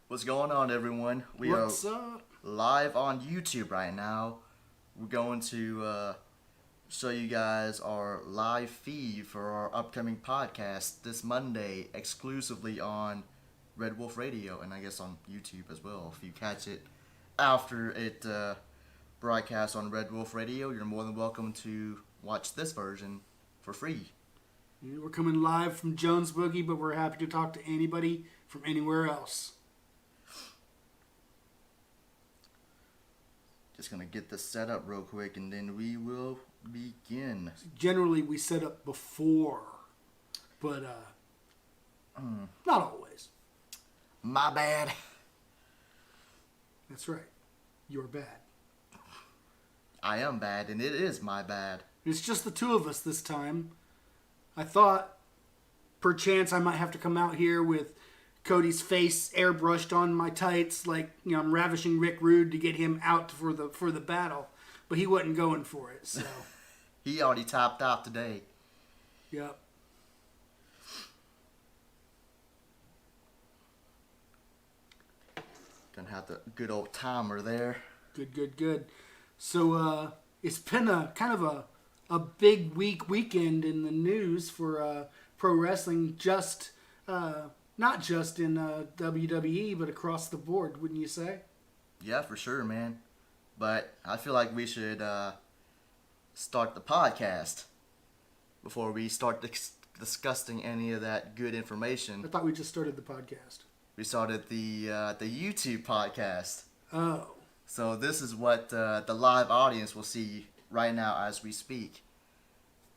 What's going on, everyone? What's up? Live on YouTube right now. We're going to show you guys our live feed for our upcoming podcast this Monday, exclusively on Red Wolf Radio, and I guess on YouTube as well. If you catch it after it broadcasts on Red Wolf Radio, you're more than welcome to watch this version for free. We're coming live from Jones Boogie, but we're happy to talk to anybody from anywhere else. Just gonna get this set up real quick, and then we will begin. Generally, we set up before, but not always. My bad. That's right. You're bad. I am bad, and it is my bad. It's just the two of us this time. I thought, perchance, I might have to come out here with Cody's face airbrushed on my tights, like I'm ravishing Rick Rude to get him out for the battle, but he wasn't going for it. So he already topped out today. Yep. Gonna have the good old timer there. Good. So it's been a kind of a big weekend in the news for pro wrestling, just not just in WWE, but across the board, wouldn't you say? Yeah, for sure, man. But I feel like we should start the podcast before we start discussing any of that good information. I thought we just started the podcast. We started the YouTube podcast. Oh. So this is what the live audience will see right now as we speak.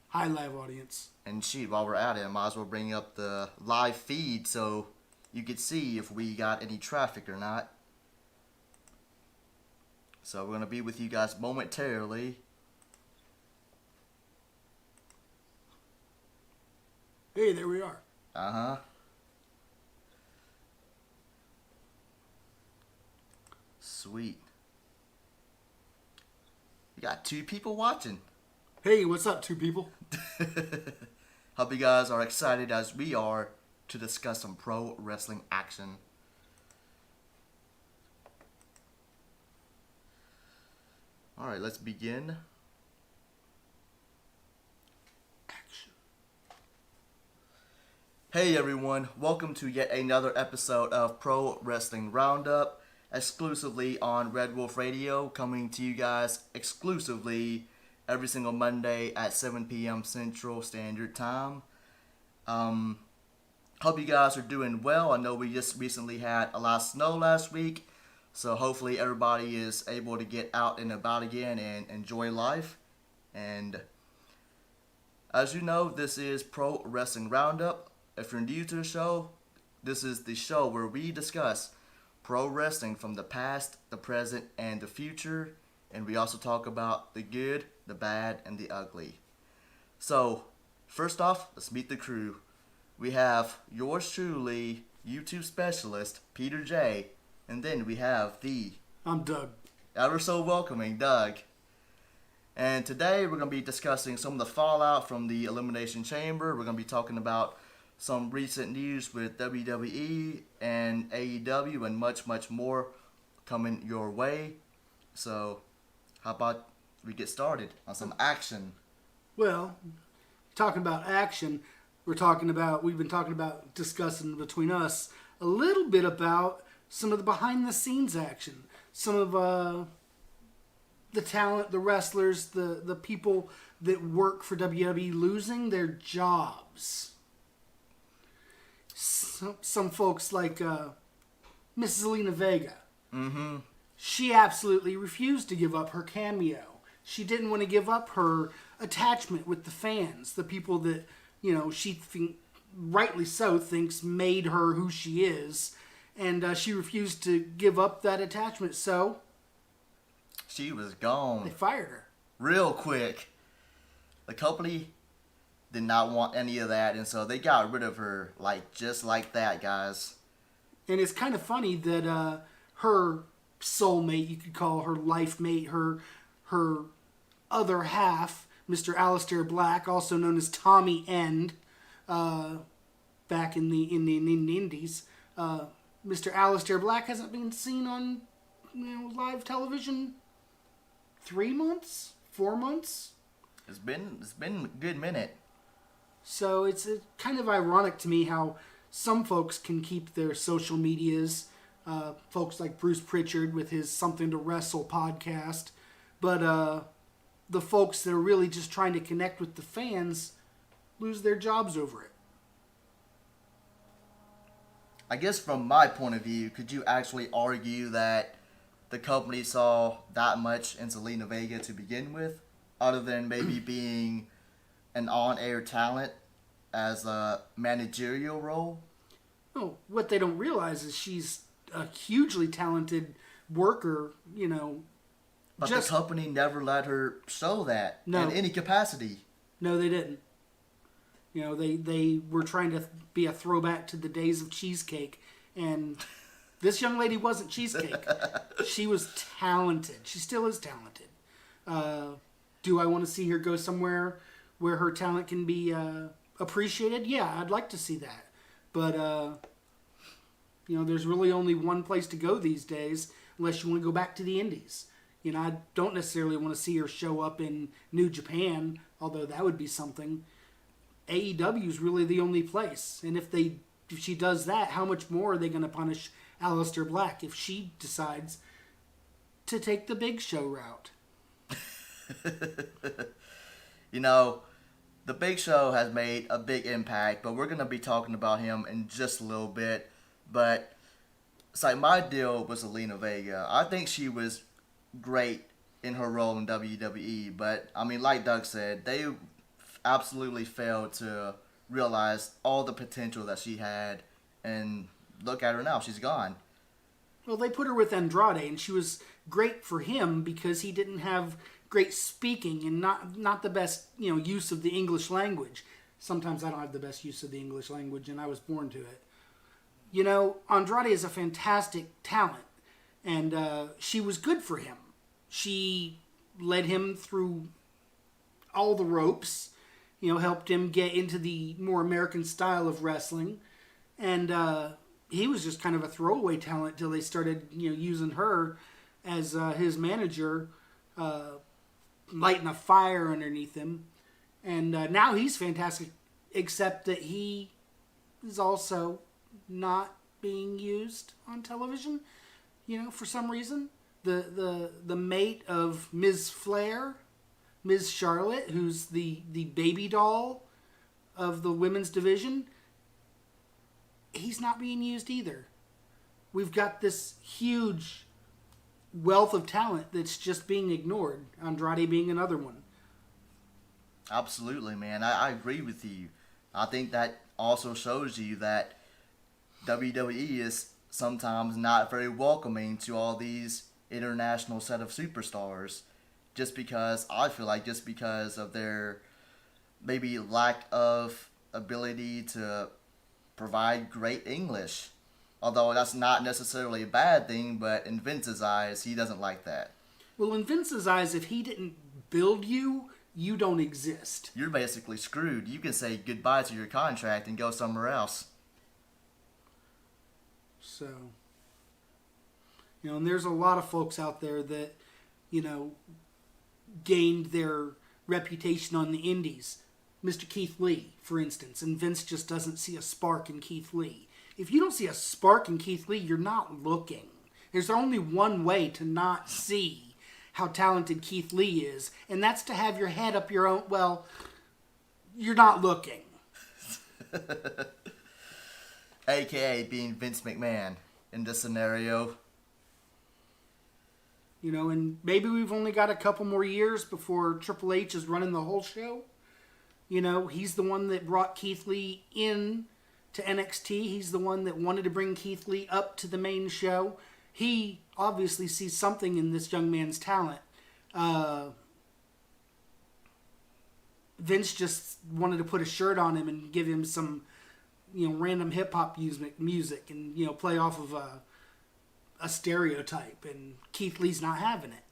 Hi, live audience. And shoot, while we're at it, I might as well bring up the live feed so you could see if we got any traffic or not. So we're going to be with you guys momentarily. Hey, there we are. Uh-huh. Sweet. We got 2 people watching. Hey, what's up, 2 people? Hope you guys are excited as we are to discuss some pro wrestling action. Alright, let's begin. Action. Hey everyone, welcome to yet another episode of Pro Wrestling Roundup, exclusively on Red Wolf Radio, coming to you guys exclusively every single Monday at 7 p.m. Central Standard Time. Hope you guys are doing well. I know we just recently had a lot of snow last week, so hopefully everybody is able to get out and about again and enjoy life. And as you know, this is Pro Wrestling Roundup. If you're new to the show, this is the show where we discuss pro wrestling from the past, the present, and the future. And we also talk about the good, the bad, and the ugly. So, first off, let's meet the crew. We have yours truly, YouTube specialist, Peter J. And then we have I'm Doug. ever so welcoming Doug. And today we're going to be discussing some of the fallout from the Elimination Chamber. We're going to be talking about some recent news with WWE and AEW and much, much more coming your way. So, how about we get started on some action? Well, talking about action, we've been talking about discussing between us a little bit about some of the behind the scenes action, some of the talent, the wrestlers, the people that work for WWE losing their jobs. Some folks like Mrs. Zelina Vega. Mm-hmm. She absolutely refused to give up her cameo. She didn't want to give up her attachment with the fans, the people that, she rightly so thinks made her who she is. And she refused to give up that attachment, so She was gone. they fired her. Real quick. The company did not want any of that, and so they got rid of her, just like that, guys. And it's kind of funny that her soulmate, you could call her life mate, her other half, Mr. Aleister Black, also known as Tommy End, back in the Indies, Mr. Alistair Black hasn't been seen on live television 3 months, 4 months. It's been a good minute. So it's kind of ironic to me how some folks can keep their social medias, folks like Bruce Pritchard with his Something to Wrestle podcast, but the folks that are really just trying to connect with the fans lose their jobs over it. I guess from my point of view, could you actually argue that the company saw that much in Zelina Vega to begin with, other than maybe being an on-air talent as a managerial role? No, what they don't realize is she's a hugely talented worker, But the company never let her show that in any capacity. No, they didn't. They were trying to be a throwback to the days of cheesecake, and this young lady wasn't cheesecake. She was talented. She still is talented. Do I want to see her go somewhere where her talent can be appreciated? Yeah, I'd like to see that. But, there's really only one place to go these days unless you want to go back to the indies. I don't necessarily want to see her show up in New Japan, although that would be something. AEW is really the only place. And if she does that, how much more are they going to punish Aleister Black if she decides to take the Big Show route? The Big Show has made a big impact, but we're going to be talking about him in just a little bit. But it's like my deal with Zelina Vega. I think she was great in her role in WWE, but like Doug said, they absolutely failed to realize all the potential that she had, and look at her now, she's gone. Well, they put her with Andrade, and she was great for him because he didn't have great speaking and not the best use of the English language. Sometimes I don't have the best use of the English language, and I was born to it. Andrade is a fantastic talent, and she was good for him. She led him through all the ropes, helped him get into the more American style of wrestling, and he was just kind of a throwaway talent till they started using her as his manager, lighting a fire underneath him, and now he's fantastic, except that he is also not being used on television, for some reason. The mate of Ms. Flair, Ms. Charlotte, who's the baby doll of the women's division, he's not being used either. We've got this huge wealth of talent that's just being ignored, Andrade being another one. Absolutely, man. I agree with you. I think that also shows you that WWE is sometimes not very welcoming to all these international set of superstars, just because of their maybe lack of ability to provide great English. Although that's not necessarily a bad thing, but in Vince's eyes, he doesn't like that. Well, in Vince's eyes, if he didn't build you, you don't exist. You're basically screwed. You can say goodbye to your contract and go somewhere else. So, and there's a lot of folks out there that, gained their reputation on the indies. Mr. Keith Lee, for instance, and Vince just doesn't see a spark in Keith Lee. If you don't see a spark in Keith Lee, you're not looking. There's only one way to not see how talented Keith Lee is, and that's to have your head up your own... Well, you're not looking. AKA being Vince McMahon in this scenario. And maybe we've only got a couple more years before Triple H is running the whole show. He's the one that brought Keith Lee in to NXT. He's the one that wanted to bring Keith Lee up to the main show. He obviously sees something in this young man's talent. Vince just wanted to put a shirt on him and give him some, random hip-hop music and, play off of a stereotype. And Keith Lee's not having it.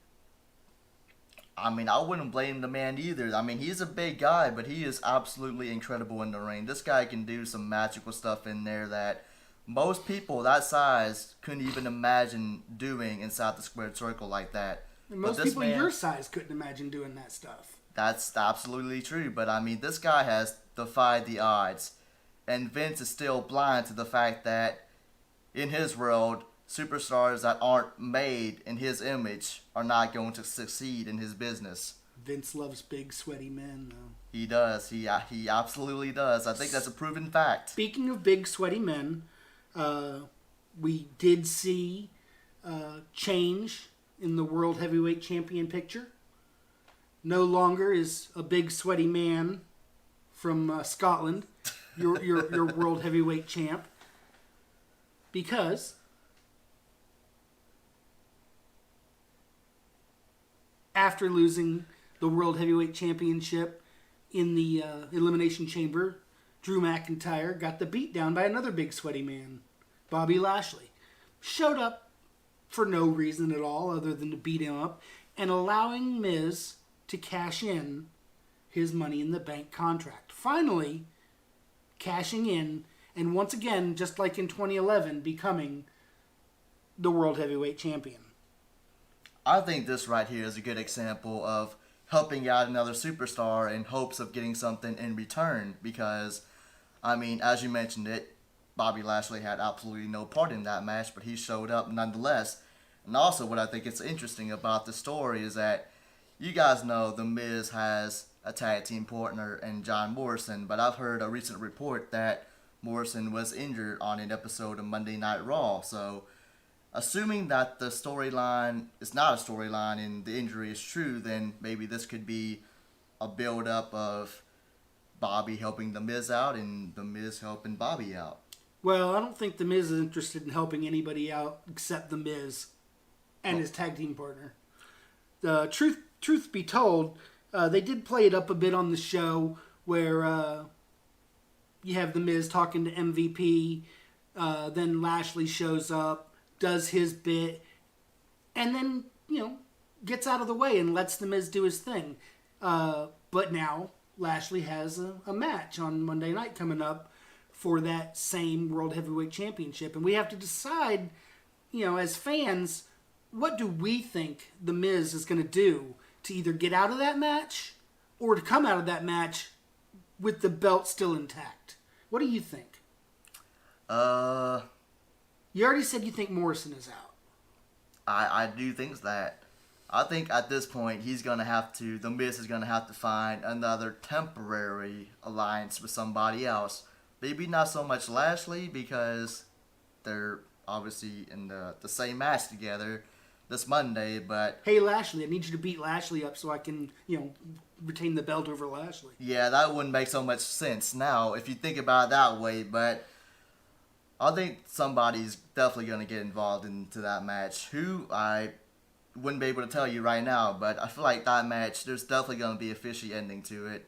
I wouldn't blame the man either. He's a big guy, but he is absolutely incredible in the ring. This guy can do some magical stuff in there that most people that size couldn't even imagine doing inside the squared circle like that. And But most this people man, your size couldn't imagine doing that stuff. that's absolutely true. But I mean, this guy has defied the odds. And Vince is still blind to the fact that in his world, superstars that aren't made in his image are not going to succeed in his business. Vince loves big, sweaty men, though. He does. He absolutely does. I think that's a proven fact. Speaking of big, sweaty men, we did see change in the World Heavyweight Champion picture. No longer is a big, sweaty man from Scotland your World Heavyweight champ. Because after losing the World Heavyweight Championship in the Elimination Chamber, Drew McIntyre got the beat down by another big sweaty man, Bobby Lashley. Showed up for no reason at all other than to beat him up and allowing Miz to cash in his Money in the Bank contract. Finally, cashing in, and once again, just like in 2011, becoming the World Heavyweight Champion. I think this right here is a good example of helping out another superstar in hopes of getting something in return because, I mean, as you mentioned it, Bobby Lashley had absolutely no part in that match, but he showed up nonetheless. And also what I think is interesting about the story is that you guys know The Miz has a tag team partner in John Morrison, but I've heard a recent report that Morrison was injured on an episode of Monday Night Raw. So, assuming that the storyline is not a storyline and the injury is true, then maybe this could be a build-up of Bobby helping The Miz out and The Miz helping Bobby out. Well, I don't think The Miz is interested in helping anybody out except The Miz and his tag team partner. The truth be told, they did play it up a bit on the show where you have The Miz talking to MVP, then Lashley shows up, does his bit, and then, gets out of the way and lets The Miz do his thing. But now Lashley has a match on Monday night coming up for that same World Heavyweight Championship. And we have to decide, as fans, what do we think The Miz is going to do to either get out of that match or to come out of that match with the belt still intact? What do you think? You already said you think Morrison is out. I do think that. I think at this point The Miz is going to have to find another temporary alliance with somebody else. Maybe not so much Lashley because they're obviously in the same match together this Monday, but... Hey, Lashley, I need you to beat Lashley up so I can, retain the belt over Lashley. Yeah, that wouldn't make so much sense now if you think about it that way, but I think somebody's definitely going to get involved into that match. Who, I wouldn't be able to tell you right now, but I feel like that match, there's definitely going to be a fishy ending to it.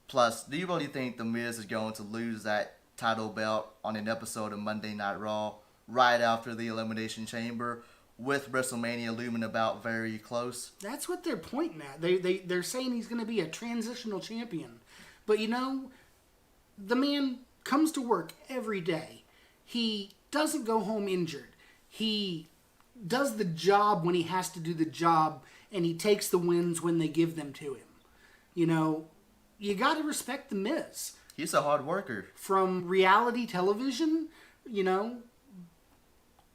Plus, do you really think The Miz is going to lose that title belt on an episode of Monday Night Raw right after the Elimination Chamber with WrestleMania looming about very close? That's what they're pointing at. They're saying he's going to be a transitional champion. But the man comes to work every day. He doesn't go home injured. He does the job when he has to do the job, and he takes the wins when they give them to him. You got to respect The Miz. He's a hard worker. From reality television,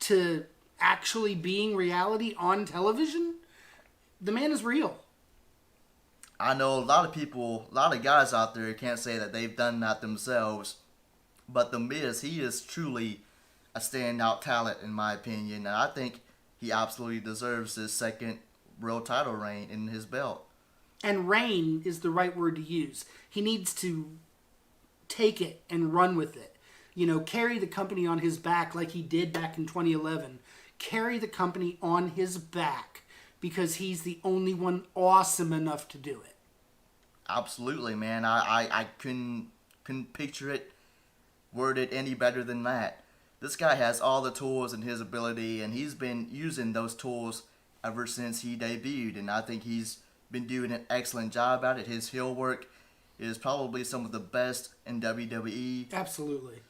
to actually being reality on television, the man is real. I know a lot of guys out there can't say that they've done that themselves, but The Miz, he is truly a standout talent in my opinion, and I think he absolutely deserves his second world title reign in his belt. And reign is the right word to use. He needs to take it and run with it. Carry the company on his back like he did back in 2011. Carry the company on his back because he's the only one awesome enough to do it. Absolutely, man. I couldn't picture it worded any better than that. This guy has all the tools in his ability, and he's been using those tools ever since he debuted, and I think he's been doing an excellent job at it. His heel work is probably some of the best in WWE. Absolutely.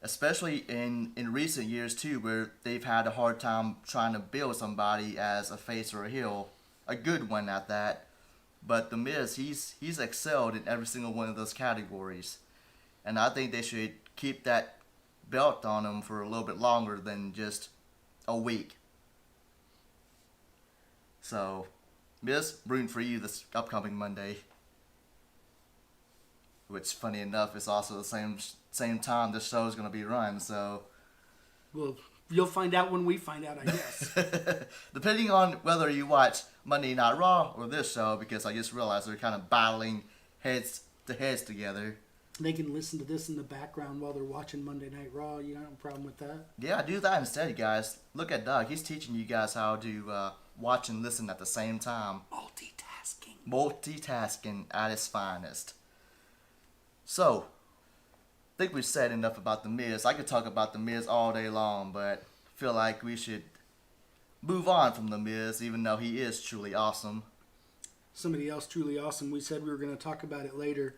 especially in recent years too, where they've had a hard time trying to build somebody as a face or a heel, a good one at that. But The Miz, he's excelled in every single one of those categories, and I think they should keep that belt on him for a little bit longer than just a week. So, Miz, rooting for you this upcoming Monday. Which, funny enough, is also the same time this show is going to be run. So, Well, you'll find out when we find out, I guess. depending on whether you watch Monday Night Raw or this show, because I just realized they're kind of battling heads to heads together. They can listen to this in the background while they're watching Monday Night Raw. You don't have a problem with that? Yeah, do that instead, guys. Look at Doug. He's teaching you guys how to watch and listen at the same time. Multitasking. Multitasking at its finest. So, I think we've said enough about The Miz. I could talk about The Miz all day long, but feel like we should move on from The Miz, even though he is truly awesome. Somebody else truly awesome. We said we were going to talk about it later.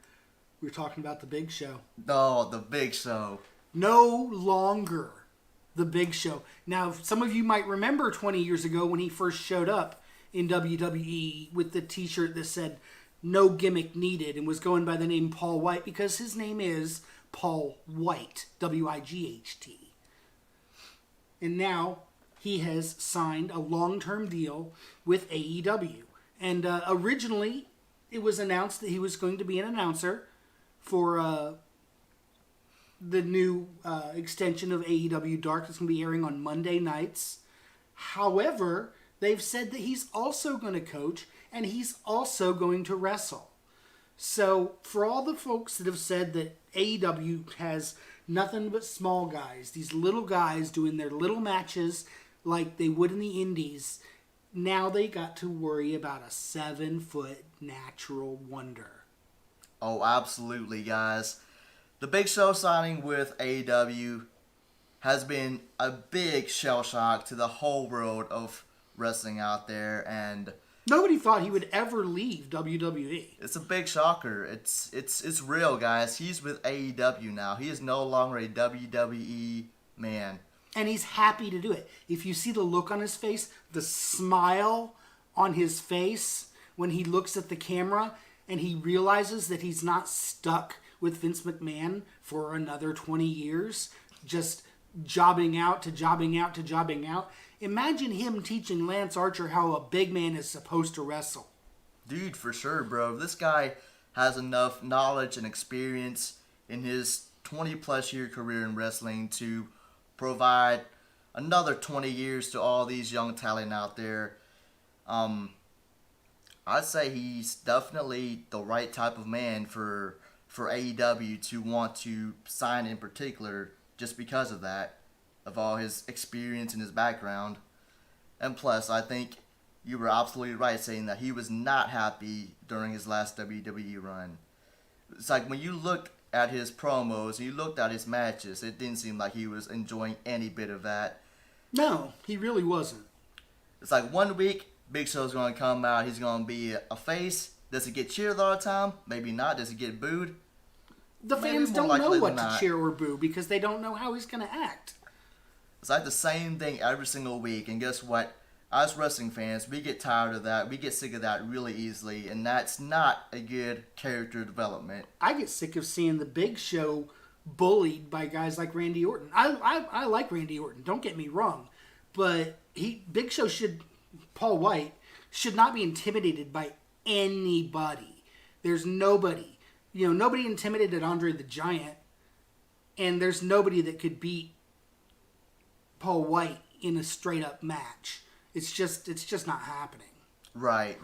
We were talking about The Big Show. Oh, The Big Show. No longer The Big Show. Now, some of you might remember 20 years ago when he first showed up in WWE with the t-shirt that said, "No gimmick needed," and was going by the name Paul White because his name is Paul White, W-I-G-H-T. And now he has signed a long-term deal with AEW. And originally it was announced that he was going to be an announcer for the new extension of AEW Dark that's going to be airing on Monday nights. However, they've said that he's also going to coach and he's also going to wrestle. So, for all the folks that have said that AEW has nothing but small guys, these little guys doing their little matches like they would in the indies, now they got to worry about a 7-foot natural wonder. Oh, absolutely, guys. The Big Show signing with AEW has been a big shell shock to the whole world of wrestling out there, and nobody thought he would ever leave WWE. it's a big shocker. It's real, guys. He's with AEW now. He is no longer a WWE man. And he's happy to do it. If you see the look on his face, the smile on his face when he looks at the camera and he realizes that he's not stuck with Vince McMahon for another 20 years, just jobbing out to jobbing out to jobbing out. Imagine him teaching Lance Archer how a big man is supposed to wrestle. Dude, for sure, bro. This guy has enough knowledge and experience in his 20-plus year career in wrestling to provide another 20 years to all these young talent out there. I'd say he's definitely the right type of man for AEW to want to sign in particular, just because of that, of all his experience and his background. And plus, I think you were absolutely right saying that he was not happy during his last WWE run. It's like when you looked at his promos and you looked at his matches, it didn't seem like he was enjoying any bit of that. No, he really wasn't. It's like 1 week, Big Show's going to come out, he's going to be a face. Does he get cheered all the time? Maybe not. Does he get booed? The fans don't know what to cheer or boo because they don't know how he's going to act. It's like the same thing every single week, and guess what? Us wrestling fans, we get tired of that. We get sick of that really easily, and that's not a good character development. I get sick of seeing the Big Show bullied by guys like Randy Orton. I like Randy Orton, don't get me wrong, but Paul White should not be intimidated by anybody. There's nobody. Nobody intimidated Andre the Giant, and there's nobody that could beat Paul White in a straight up match. It's just not happening. Right.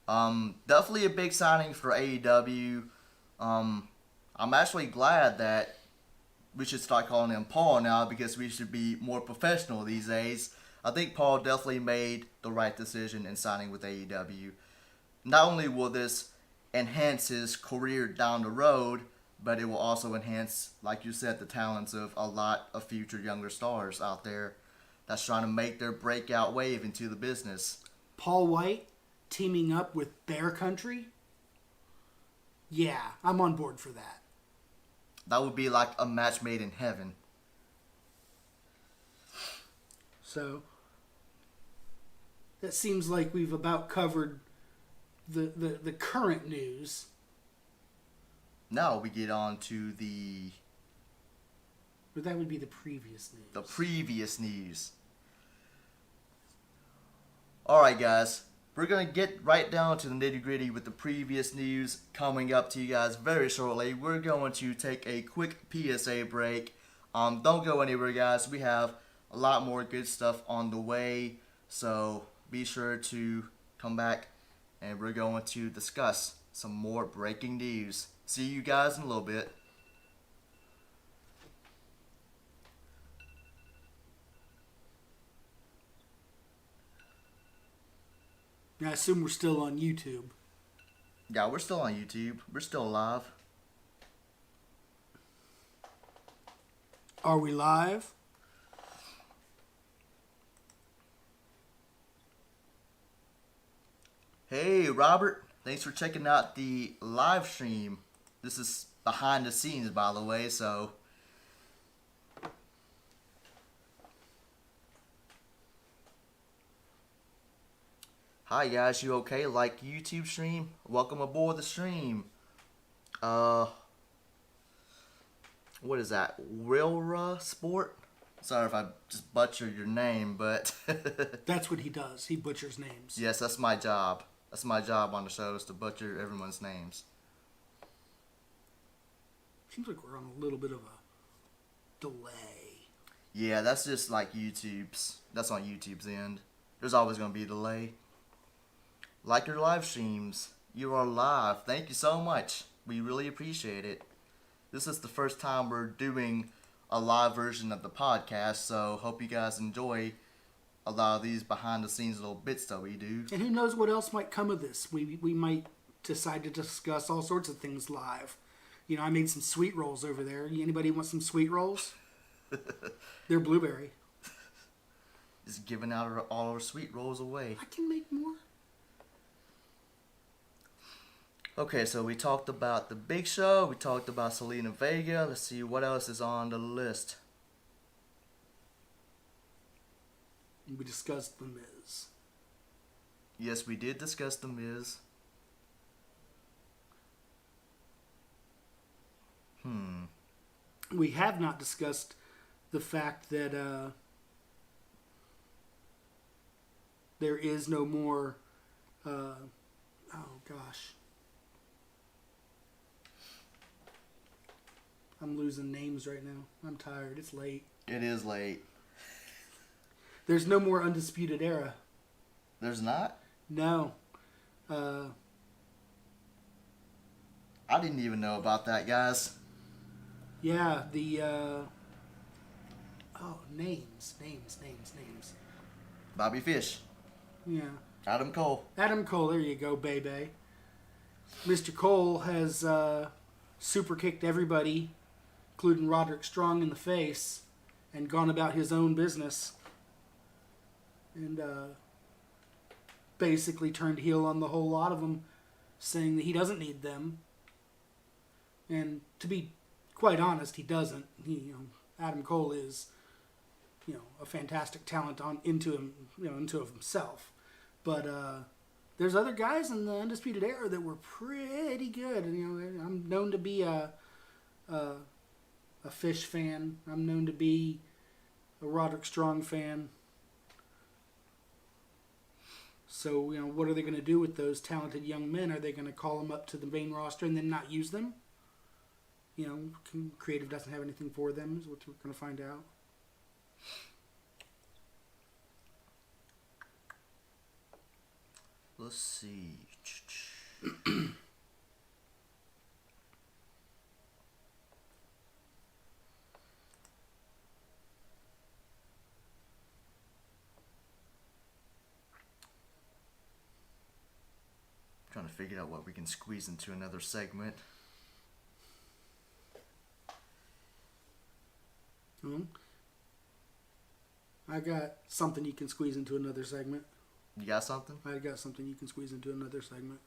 Definitely a big signing for AEW. I'm actually glad that we should start calling him Paul now because we should be more professional these days. I think Paul definitely made the right decision in signing with AEW. Not only will this enhance his career down the road, but it will also enhance, like you said, the talents of a lot of future younger stars out there that's trying to make their breakout wave into the business. Paul White teaming up with Bear Country? Yeah, I'm on board for that. That would be like a match made in heaven. So that seems like we've about covered the current news. Now we get on to But that would be the previous news. the previous news. Alright guys, we're going to get right down to the nitty gritty with the previous news coming up to you guys very shortly. We're going to take a quick PSA break. Don't go anywhere guys, we have a lot more good stuff on the way. So be sure to come back and we're going to discuss some more breaking news. See you guys in a little bit. I assume we're still on YouTube. Yeah, we're still on YouTube. We're still live. Are we live? Hey, Robert. Thanks for checking out the live stream. This is behind the scenes, by the way, so... Hi, guys. You okay? Like YouTube stream? Welcome aboard the stream. What is that? Wilra Sport? Sorry if I just butchered your name, but... That's what he does. He butchers names. Yes, that's my job. That's my job on the show, is to butcher everyone's names. Seems like we're on a little bit of a delay. Yeah, that's just like YouTube's. That's on YouTube's end. There's always going to be a delay. Like your live streams. You are live. Thank you so much. We really appreciate it. This is the first time we're doing a live version of the podcast, so hope you guys enjoy a lot of these behind the scenes little bits that we do. And who knows what else might come of this. We might decide to discuss all sorts of things live. You know, I made some sweet rolls over there. Anybody want some sweet rolls? They're blueberry. Just giving out all our sweet rolls away. I can make more. Okay, so we talked about the Big Show. We talked about Selena Vega. Let's see what else is on the list. We discussed The Miz. Yes, we did discuss The Miz. We have not discussed the fact that there is no more... oh, gosh. I'm losing names right now. I'm tired. It's late. It is late. There's no more Undisputed Era. There's not? No. I didn't even know about that, guys. Yeah, the... names. Bobby Fish. Yeah. Adam Cole. Adam Cole, there you go, baby. Mr. Cole has super kicked everybody, including Roderick Strong, in the face, and gone about his own business. And basically turned heel on the whole lot of them, saying that he doesn't need them. And to be quite honest, he doesn't. Adam Cole is, a fantastic talent into himself. But there's other guys in the Undisputed Era that were pretty good. And, I'm known to be a Fish fan. I'm known to be a Roderick Strong fan. So, what are they going to do with those talented young men? Are they going to call them up to the main roster and then not use them? Creative doesn't have anything for them, is what we're going to find out. Let's see. Trying to figure out what we can squeeze into another segment. I got something you can squeeze into another segment. You got something? I got something you can squeeze into another segment.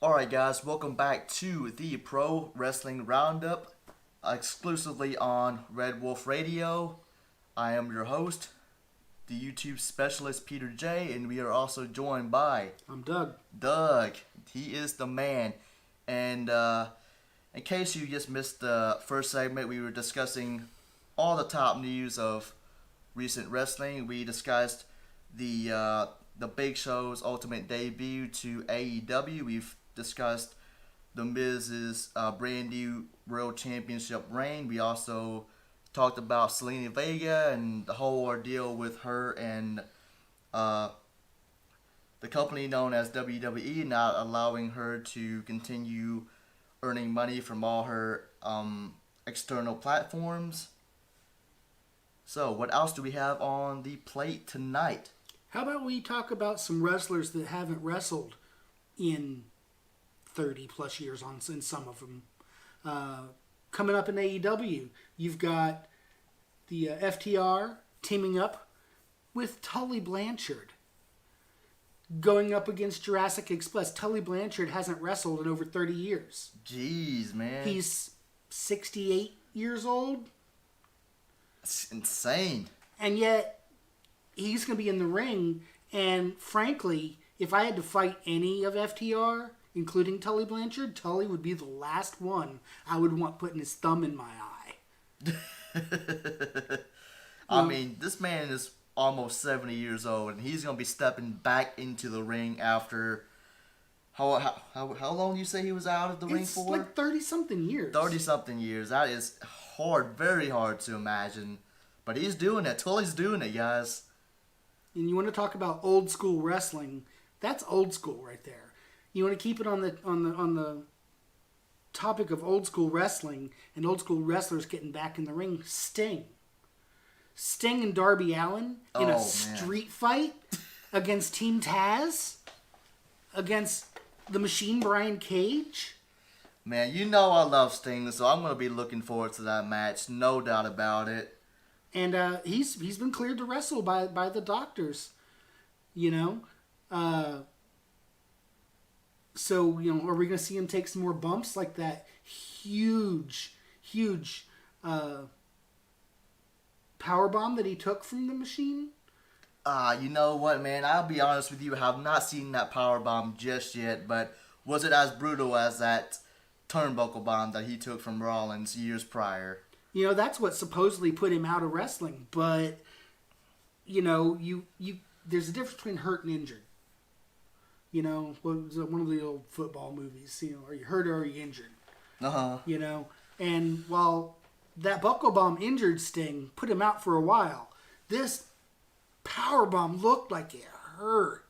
Alright, guys, welcome back to the Pro Wrestling Roundup, exclusively on Red Wolf Radio. I am your host, the YouTube specialist Peter J, and we are also joined by I'm Doug. Doug. He is the man. And in case you just missed the first segment, we were discussing all the top news of recent wrestling. We discussed the Big Show's ultimate debut to AEW. We've discussed The Miz's brand new World Championship reign. We also talked about Selena Vega and the whole ordeal with her and the company known as WWE not allowing her to continue earning money from all her external platforms. So, what else do we have on the plate tonight? How about we talk about some wrestlers that haven't wrestled in 30 plus years in some of them. Coming up in AEW, you've got the FTR teaming up with Tully Blanchard. Going up against Jurassic Express. Tully Blanchard hasn't wrestled in over 30 years. Jeez, man. He's 68 years old. That's insane. And yet, he's going to be in the ring. And frankly, if I had to fight any of FTR, including Tully Blanchard, Tully would be the last one I would want putting his thumb in my eye. I mean, this man is almost 70 years old, and he's going to be stepping back into the ring after... How long do you say he was out of the ring for? It's like 30-something years. 30-something years. That is hard, very hard to imagine. But he's doing it. Tully's doing it, guys. And you want to talk about old school wrestling? That's old school right there. You want to keep it on the topic of old school wrestling and old school wrestlers getting back in the ring. Sting and Darby Allin in a street fight against Team Taz, against the Machine Brian Cage. Man, you know I love Sting, so I'm going to be looking forward to that match, no doubt about it. And he's been cleared to wrestle by the doctors, you know. So, you know, are we going to see him take some more bumps like that huge power bomb that he took from the Machine? You know what, man? I'll be honest with you. I have not seen that power bomb just yet, but was it as brutal as that turnbuckle bomb that he took from Rollins years prior? You know, that's what supposedly put him out of wrestling. But, you know, you there's a difference between hurt and injured. You know, one of the old football movies. You know, are you hurt or are you injured? You know, and while that buckle bomb injured Sting, put him out for a while, this power bomb looked like it hurt.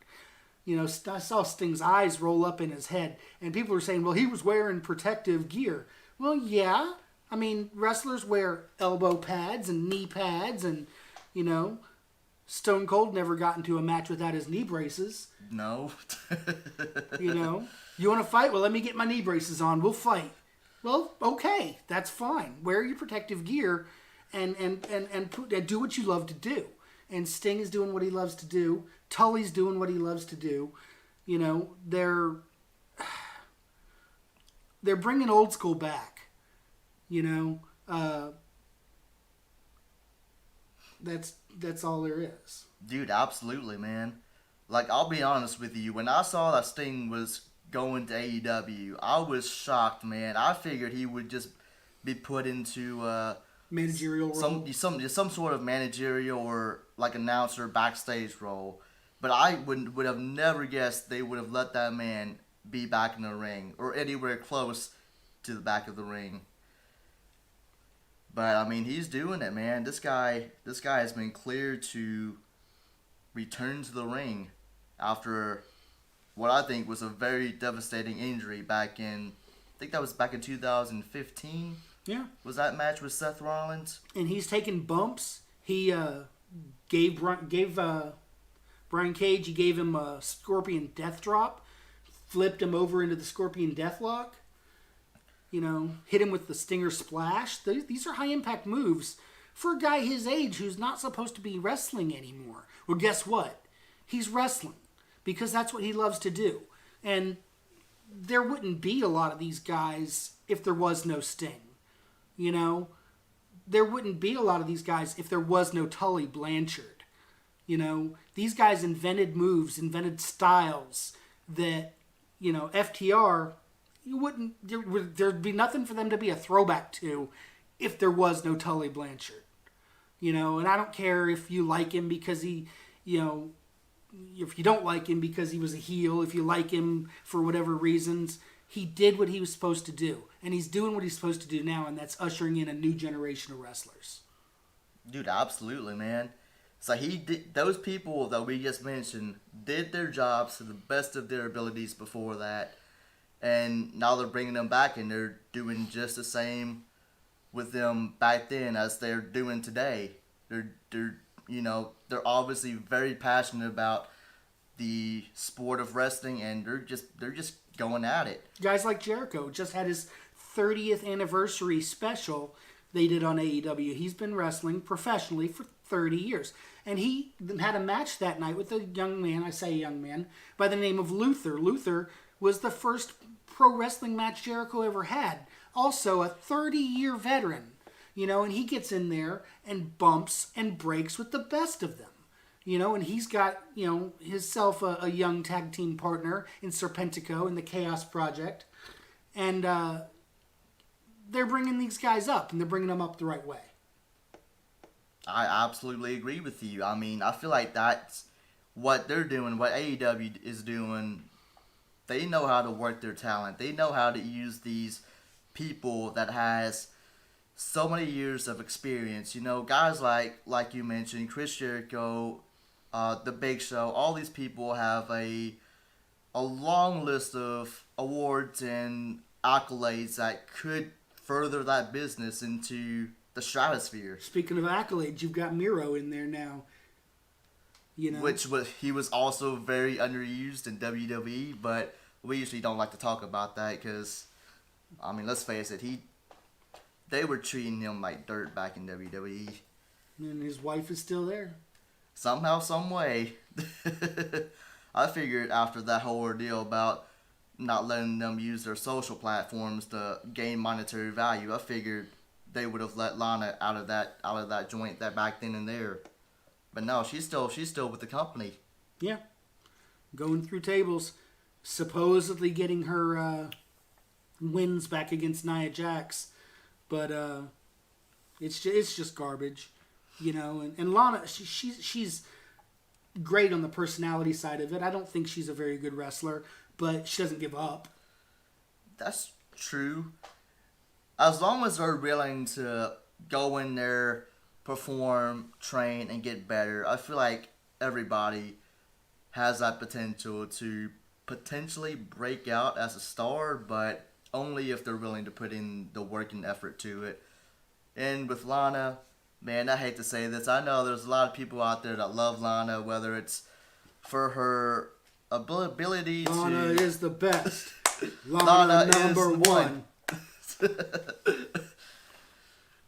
You know, I saw Sting's eyes roll up in his head, and people were saying, well, he was wearing protective gear. Well, yeah. I mean, wrestlers wear elbow pads and knee pads, and, you know, Stone Cold never got into a match without his knee braces. No. You know, you want to fight? Well, let me get my knee braces on. We'll fight. Well, okay, that's fine. Wear your protective gear and do what you love to do. And Sting is doing what he loves to do. Tully's doing what he loves to do. You know, they're bringing old school back. You know, that's all there is. Dude, absolutely, man. Like, I'll be honest with you. When I saw that Sting was going to AEW, I was shocked, man. I figured he would just be put into managerial role, some sort of managerial or like announcer backstage role. But I would have never guessed they would have let that man be back in the ring or anywhere close to the back of the ring. But I mean, he's doing it, man. This guy has been cleared to return to the ring after what I think was a very devastating injury back in, I think that was back in 2015. Yeah. Was that match with Seth Rollins? And he's taken bumps. He gave Brian Cage, he gave him a Scorpion Death Drop, flipped him over into the Scorpion Deathlock. You know, hit him with the Stinger Splash. These are high-impact moves for a guy his age who's not supposed to be wrestling anymore. Well, guess what? He's wrestling because that's what he loves to do. And there wouldn't be a lot of these guys if there was no Sting. You know, there wouldn't be a lot of these guys if there was no Tully Blanchard. You know, these guys invented moves, invented styles that, you know, FTR, there'd be nothing for them to be a throwback to if there was no Tully Blanchard. You know, and I don't care if you like him because he, you know, if you don't like him because he was a heel, if you like him for whatever reasons, he did what he was supposed to do. And he's doing what he's supposed to do now, and that's ushering in a new generation of wrestlers. Dude, absolutely, man. So he did, those people that we just mentioned did their jobs to the best of their abilities before that. And now they're bringing them back, and they're doing just the same with them back then as they're doing today. They're you know, they're obviously very passionate about the sport of wrestling, and they're just going at it. Guys like Jericho just had his 30th anniversary special they did on AEW. He's been wrestling professionally for 30 years. And he had a match that night with a young man, I say young man, by the name of Luther. Luther was the first pro wrestling match Jericho ever had. Also a 30-year veteran, you know, and he gets in there and bumps and breaks with the best of them. You know, and he's got, you know, himself a young tag team partner in Serpentico in the Chaos Project. And they're bringing these guys up, and they're bringing them up the right way. I absolutely agree with you. I mean, I feel like that's what they're doing, what AEW is doing. They know how to work their talent. They know how to use these people that has so many years of experience. You know, guys like you mentioned, Chris Jericho, The Big Show, all these people have a long list of awards and accolades that could further that business into the stratosphere. Speaking of accolades, you've got Miro in there now. You know, He was also very underused in WWE, but we usually don't like to talk about that because, I mean, let's face it, they were treating him like dirt back in WWE. And his wife is still there. Somehow, some way. I figured after that whole ordeal about not letting them use their social platforms to gain monetary value, I figured they would have let Lana out of that joint that back then and there. But no, she's still with the company. Yeah, going through tables, supposedly getting her wins back against Nia Jax, but it's just garbage, you know. And Lana, she's great on the personality side of it. I don't think she's a very good wrestler, but she doesn't give up. That's true. As long as they're willing to go in there, perform, train, and get better, I feel like everybody has that potential to potentially break out as a star, but only if they're willing to put in the work and effort to it. And with Lana, man, I hate to say this. I know there's a lot of people out there that love Lana, whether it's for her ability to... Lana is the best. Lana number one.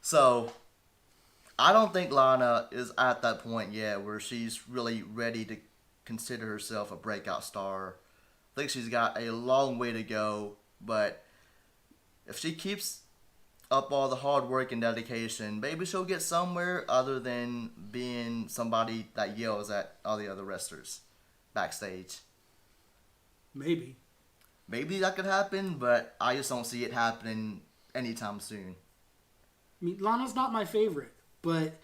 So, I don't think Lana is at that point yet where she's really ready to consider herself a breakout star. I think she's got a long way to go, but if she keeps up all the hard work and dedication, maybe she'll get somewhere other than being somebody that yells at all the other wrestlers backstage. Maybe that could happen, but I just don't see it happening anytime soon. I mean, Lana's not my favorite, but,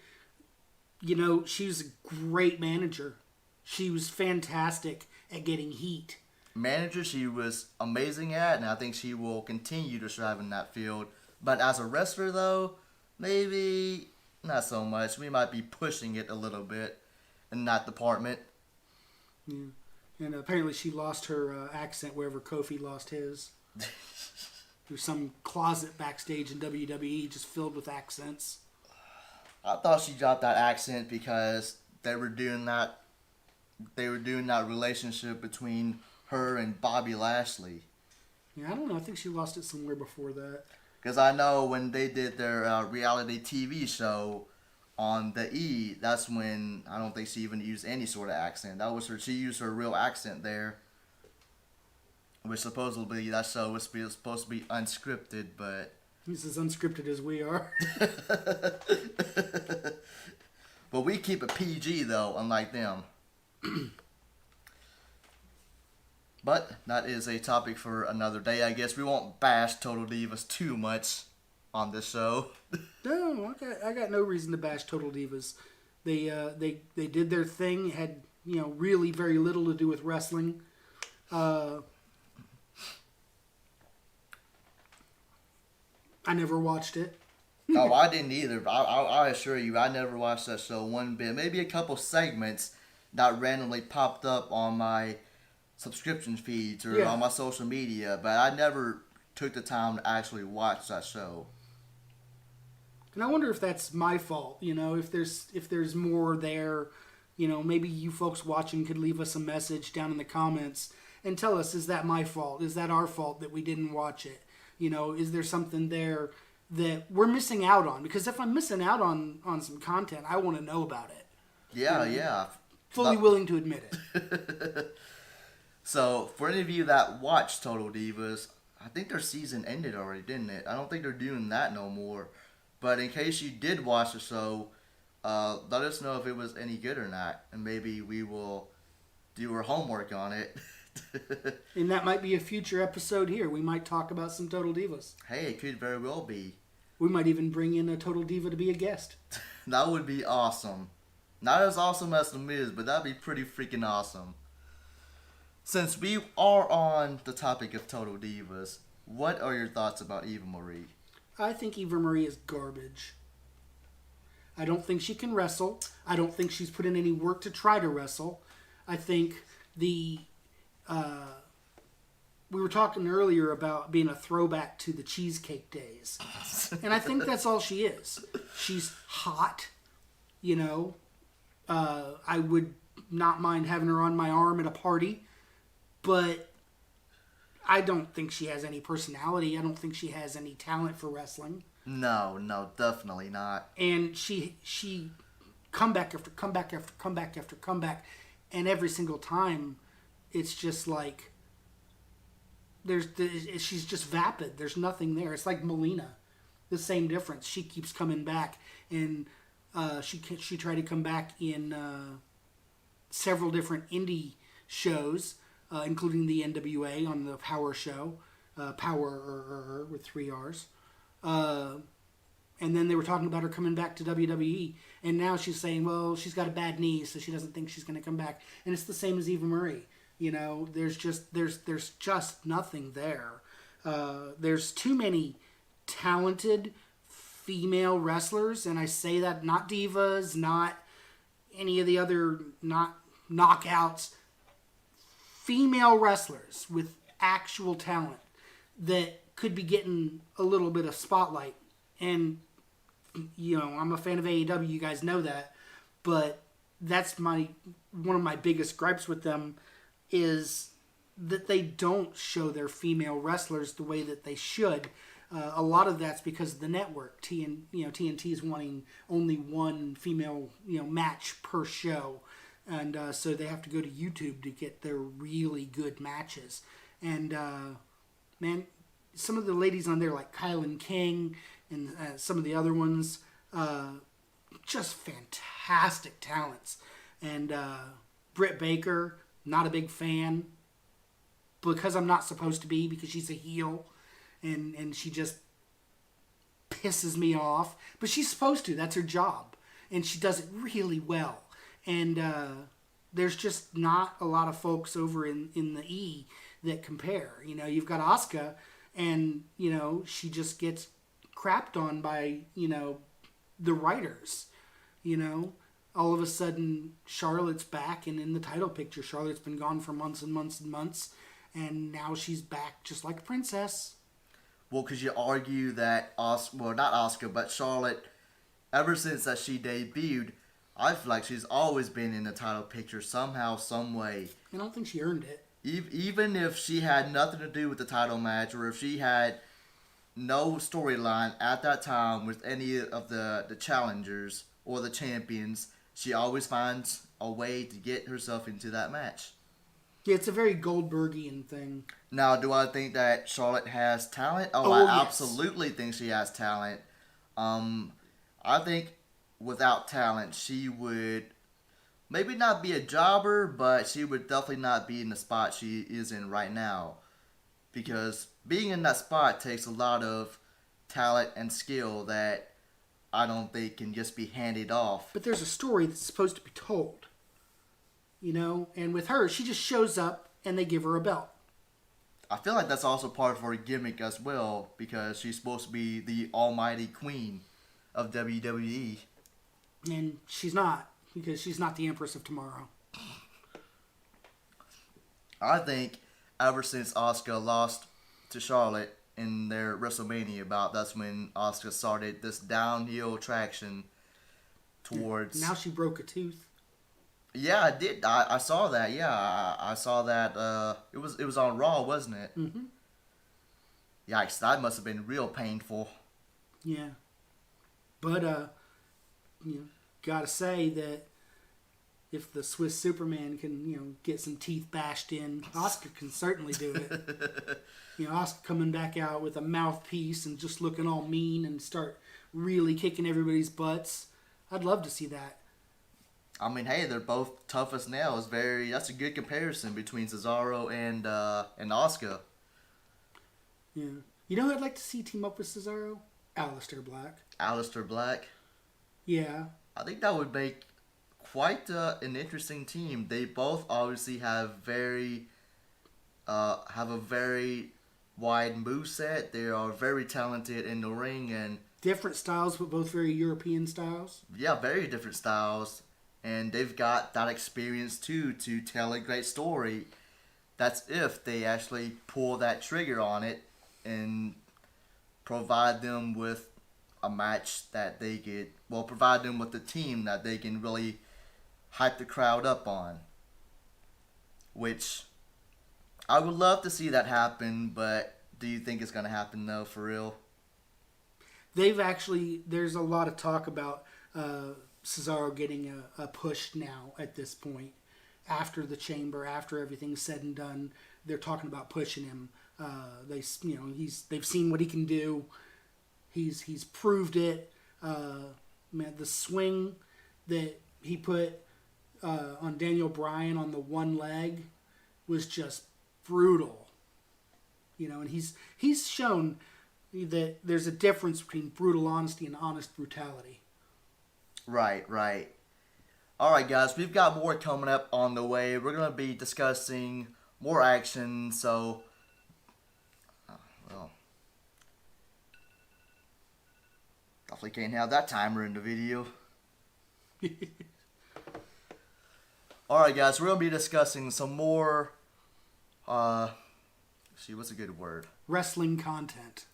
you know, she's a great manager. She was fantastic at getting heat. Manager, she was amazing at, and I think she will continue to strive in that field. But as a wrestler, though, maybe not so much. We might be pushing it a little bit in that department. Yeah. And apparently she lost her accent wherever Kofi lost his. There's some closet backstage in WWE just filled with accents. I thought she dropped that accent because they were doing that relationship between her and Bobby Lashley. Yeah, I don't know. I think she lost it somewhere before that. Because I know when they did their reality TV show on the E, that's when I don't think she even used any sort of accent. That was she used her real accent there. which supposedly that show was supposed to be unscripted, but He's as unscripted as we are. but we keep it PG though, unlike them. But that is a topic for another day. I guess we won't bash Total Divas too much on this show. No, I got no reason to bash Total Divas. They did their thing. It had really very little to do with wrestling. I never watched it. Oh, I didn't either. I assure you, I never watched that show one bit. Maybe a couple segments that randomly popped up on my subscription feeds or on my social media, but I never took the time to actually watch that show. And I wonder if that's my fault. If there's more there. Maybe you folks watching could leave us a message down in the comments and tell us, is that my fault? Is that our fault that we didn't watch it? Is there something there that we're missing out on? Because if I'm missing out on some content, I want to know about it. Yeah. Fully willing to admit it. So, for any of you that watch Total Divas, I think their season ended already, didn't it? I don't think they're doing that no more. But in case you did watch the show, let us know if it was any good or not. And maybe we will do our homework on it. And that might be a future episode here. We might talk about some Total Divas. Hey, it could very well be. We might even bring in a Total Diva to be a guest. That would be awesome. Not as awesome as The Miz, but that'd be pretty freaking awesome. Since we are on the topic of Total Divas, what are your thoughts about Eva Marie? I think Eva Marie is garbage. I don't think she can wrestle. I don't think she's put in any work to try to wrestle. I think we were talking earlier about being a throwback to the cheesecake days. And I think that's all she is. She's hot, I would not mind having her on my arm at a party. But I don't think she has any personality. I don't think she has any talent for wrestling. No, definitely not. And she comeback after comeback after comeback after comeback, and every single time, it's just like she's just vapid. There's nothing there. It's like Melina, the same difference. She keeps coming back, and she tried to come back in several different indie shows. Including the NWA on the Power show, Power with 3 R's. And then they were talking about her coming back to WWE, and now she's saying, well, she's got a bad knee, so she doesn't think she's going to come back. And it's the same as Eva Marie. There's just nothing there. There's too many talented female wrestlers, and I say that not divas, not any of the other not knockouts. Female wrestlers with actual talent that could be getting a little bit of spotlight. And, I'm a fan of AEW, you guys know that. But that's one of my biggest gripes with them is that they don't show their female wrestlers the way that they should. A lot of that's because of the network. TNT is wanting only one female, match per show. And so they have to go to YouTube to get their really good matches. And, man, some of the ladies on there, like Kylan King and some of the other ones, just fantastic talents. And Britt Baker, not a big fan. Because I'm not supposed to be, because she's a heel. And she just pisses me off. But she's supposed to. That's her job. And she does it really well. And there's just not a lot of folks over in the E that compare. You've got Asuka, and, she just gets crapped on by, the writers. All of a sudden, Charlotte's back and in the title picture. Charlotte's been gone for months and months and months, and now she's back just like a princess. Well, because you argue that, not Asuka, but Charlotte, ever since that she debuted, I feel like she's always been in the title picture somehow, some way. I don't think she earned it. Even if she had nothing to do with the title match, or if she had no storyline at that time with any of the challengers or the champions, she always finds a way to get herself into that match. Yeah, it's a very Goldbergian thing. Now, do I think that Charlotte has talent? Oh, Oh, I yes. absolutely think she has talent. I think without talent, she would maybe not be a jobber, but she would definitely not be in the spot she is in right now. Because being in that spot takes a lot of talent and skill that I don't think can just be handed off. But there's a story that's supposed to be told. You know? And with her, she just shows up and they give her a belt. I feel like that's also part of her gimmick as well, because she's supposed to be the almighty queen of WWE. And she's not, because she's not the Empress of Tomorrow. I think ever since Asuka lost to Charlotte in their WrestleMania bout, that's when Asuka started this downhill traction towards. Now she broke a tooth. Yeah, I did. I saw that. Yeah, I saw that. It was on Raw, wasn't it? Mm-hmm. Yikes! That must have been real painful. Yeah. But, you know, gotta say that if the Swiss Superman can, you know, get some teeth bashed in, Oscar can certainly do it. You know, Oscar coming back out with a mouthpiece and just looking all mean and start really kicking everybody's butts. I'd love to see that. I mean, hey, they're both tough as nails. That's a good comparison between Cesaro and Asuka. Yeah. You know who I'd like to see team up with Cesaro? Aleister Black. Aleister Black. Yeah. I think that would make quite an interesting team. They both obviously have a very wide moveset. They are very talented in the ring, and Different styles, but both very European styles. yeah, very different styles. And they've got that experience too to tell a great story. That's if they actually pull that trigger on it and provide them with a match that they get, well, provide them with a team that they can really hype the crowd up on. Which I would love to see that happen, but do you think it's going to happen though, for real? There's a lot of talk about Cesaro getting a push now at this point. After the Chamber, after everything's said and done, they're talking about pushing him. They've seen what he can do. He's proved it. Man, the swing that he put on Daniel Bryan on the one leg was just brutal. You know, and he's shown that there's a difference between brutal honesty and honest brutality. Right. All right, guys, we've got more coming up on the way. We're going to be discussing more action, so, definitely can't have that timer in the video. All right, guys, we're going to be discussing some more, what's a good word? Wrestling content.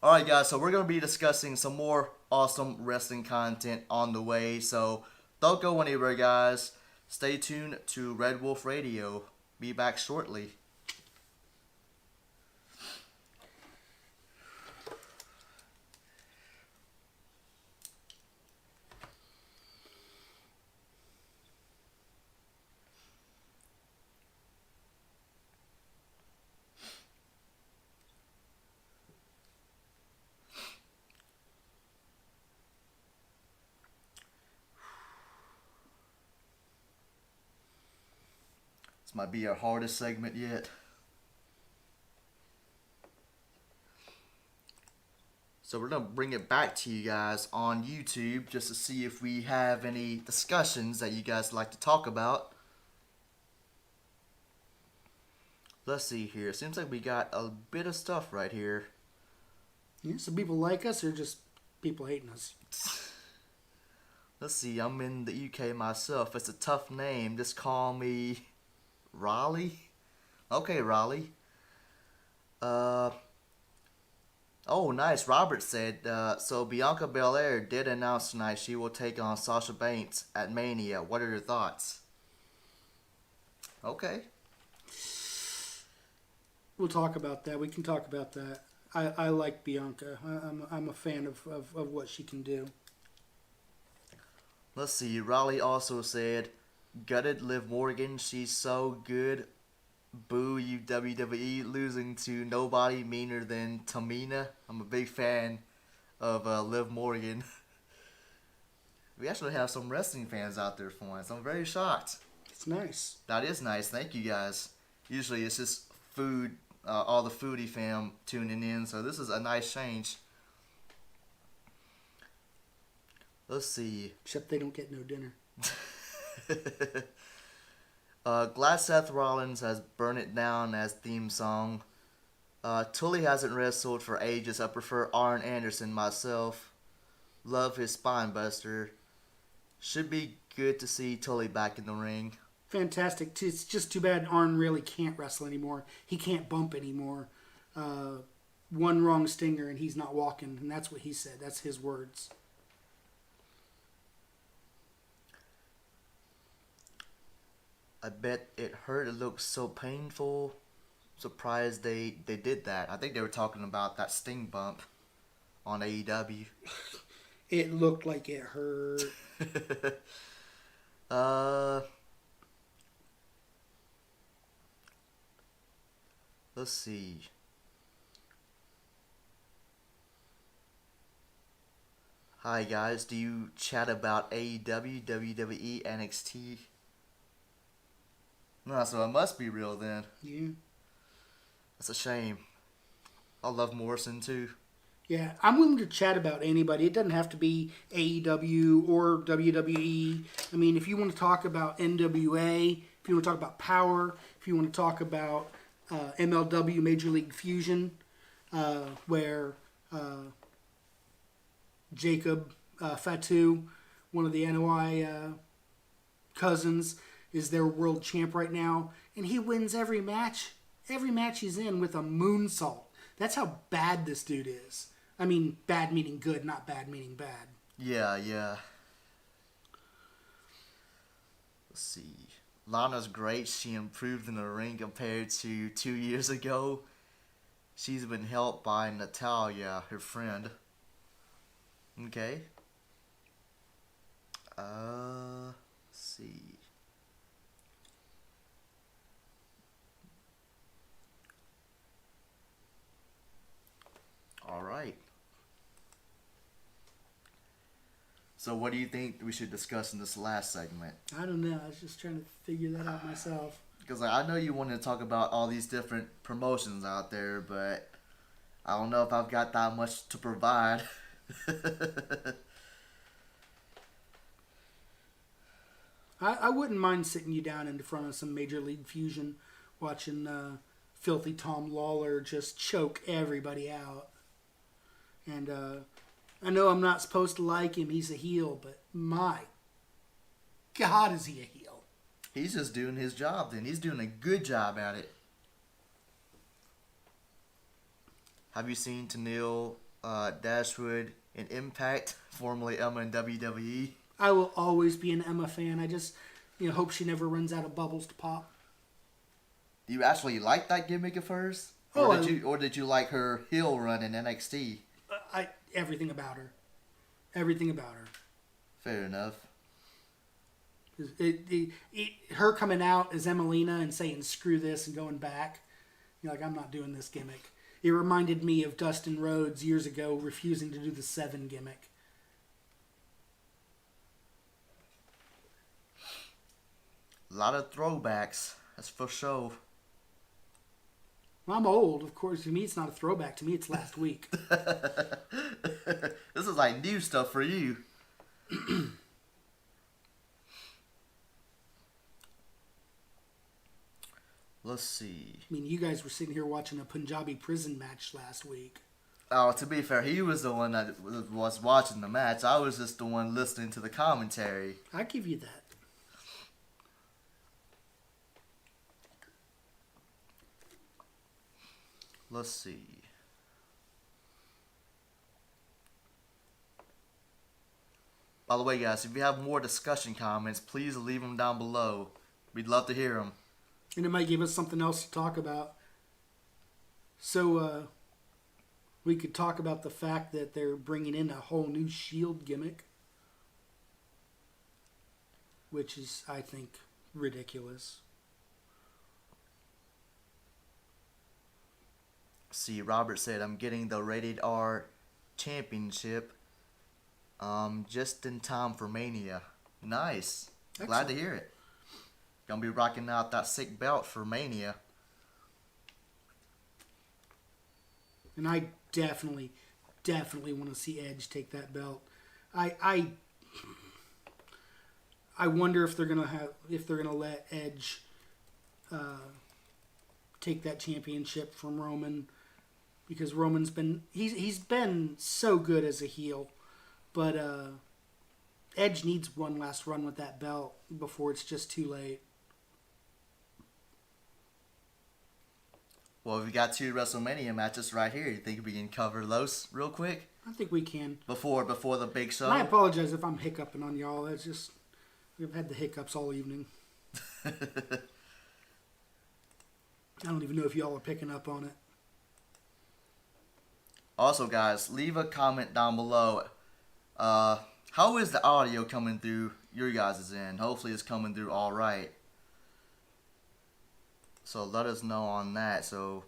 All right, guys, so we're going to be discussing some more awesome wrestling content on the way, so don't go anywhere, guys. Stay tuned to Red Wolf Radio. Be back shortly. This might be our hardest segment yet. So we're going to bring it back to you guys on YouTube just to see if we have any discussions that you guys like to talk about. Let's see here. Seems like we got a bit of stuff right here. Yeah, some people like us or just people hating us. Let's see. I'm in the UK myself. It's a tough name. Just call me Raleigh. Okay, Raleigh. Oh, nice. Robert said, so Bianca Belair did announce tonight she will take on Sasha Banks at Mania. What are your thoughts? Okay. We'll talk about that. We can talk about that. I like Bianca. I'm a fan of what she can do. Let's see. Raleigh also said, gutted Liv Morgan. She's so good. Boo you WWE, losing to nobody meaner than Tamina. I'm a big fan of Liv Morgan. We actually have some wrestling fans out there for once. I'm very shocked. It's nice. That is nice. Thank you guys. Usually it's just food, all the foodie fam tuning in. So this is a nice change. Let's see. Except they don't get no dinner. Glad Seth Rollins has Burn It Down as theme song. Tully hasn't wrestled for ages. I prefer Arn Anderson myself. Love his spine buster. Should be good to see Tully back in the ring. Fantastic. It's just too bad Arn really can't wrestle anymore. He can't bump anymore. One wrong stinger and he's not walking. And that's what he said. That's his words. I bet it hurt. It looked so painful. Surprised they did that. I think they were talking about that Sting bump on AEW. It looked like it hurt. Let's see. Hi guys, do you chat about AEW, WWE, NXT? No, so it must be real then. Yeah. That's a shame. I love Morrison too. Yeah, I'm willing to chat about anybody. It doesn't have to be AEW or WWE. I mean, if you want to talk about NWA, if you want to talk about Power, if you want to talk about MLW Major League Fusion, where Jacob Fatu, one of the NOI cousins, is their world champ right now, and he wins every match. Every match he's in with a moonsault. That's how bad this dude is. I mean, bad meaning good, not bad meaning bad. Yeah. Let's see. Lana's great. She improved in the ring compared to 2 years ago. She's been helped by Natalia, her friend. Okay. Let's see. All right. So what do you think we should discuss in this last segment? I don't know. I was just trying to figure that out myself. Because I know you want to talk about all these different promotions out there, but I don't know if I've got that much to provide. I wouldn't mind sitting you down in front of some Major League Fusion, watching filthy Tom Lawler just choke everybody out. And I know I'm not supposed to like him. He's a heel, but my God, is he a heel? He's just doing his job then. He's doing a good job at it. Have you seen Tenille Dashwood in Impact, formerly Emma in WWE? I will always be an Emma fan. I just hope she never runs out of bubbles to pop. Do you actually like that gimmick of hers? Or did you like her heel run in NXT? Everything about her. Everything about her. Fair enough. Her coming out as Emelina and saying screw this and going back. I'm not doing this gimmick. It reminded me of Dustin Rhodes years ago refusing to do the 7 gimmick. A lot of throwbacks. That's for sure. Well, I'm old, of course. To me, it's not a throwback. To me, it's last week. This is like new stuff for you. Let's see. I mean, you guys were sitting here watching a Punjabi prison match last week. Oh, to be fair, he was the one that was watching the match. I was just the one listening to the commentary. I give you that. Let's see. By the way, guys, if you have more discussion comments, please leave them down below. We'd love to hear them. And it might give us something else to talk about. So, we could talk about the fact that they're bringing in a whole new Shield gimmick. Which is, I think, ridiculous. See, Robert said, I'm getting the Rated R Championship just in time for Mania. Nice. Excellent. Glad to hear it. Gonna be rocking out that sick belt for Mania. And I definitely want to see Edge take that belt. I wonder if they're gonna let Edge take that championship from Roman, because Roman's been he's been so good as a heel, but Edge needs one last run with that belt before it's just too late. Well, we got 2 WrestleMania matches right here. You think we can cover those real quick? I think we can. Before the big show? And I apologize if I'm hiccuping on y'all. It's just we've had the hiccups all evening. I don't even know if y'all are picking up on it. Also, guys, leave a comment down below. How is the audio coming through your guys' end? Hopefully it's coming through all right. So let us know on that so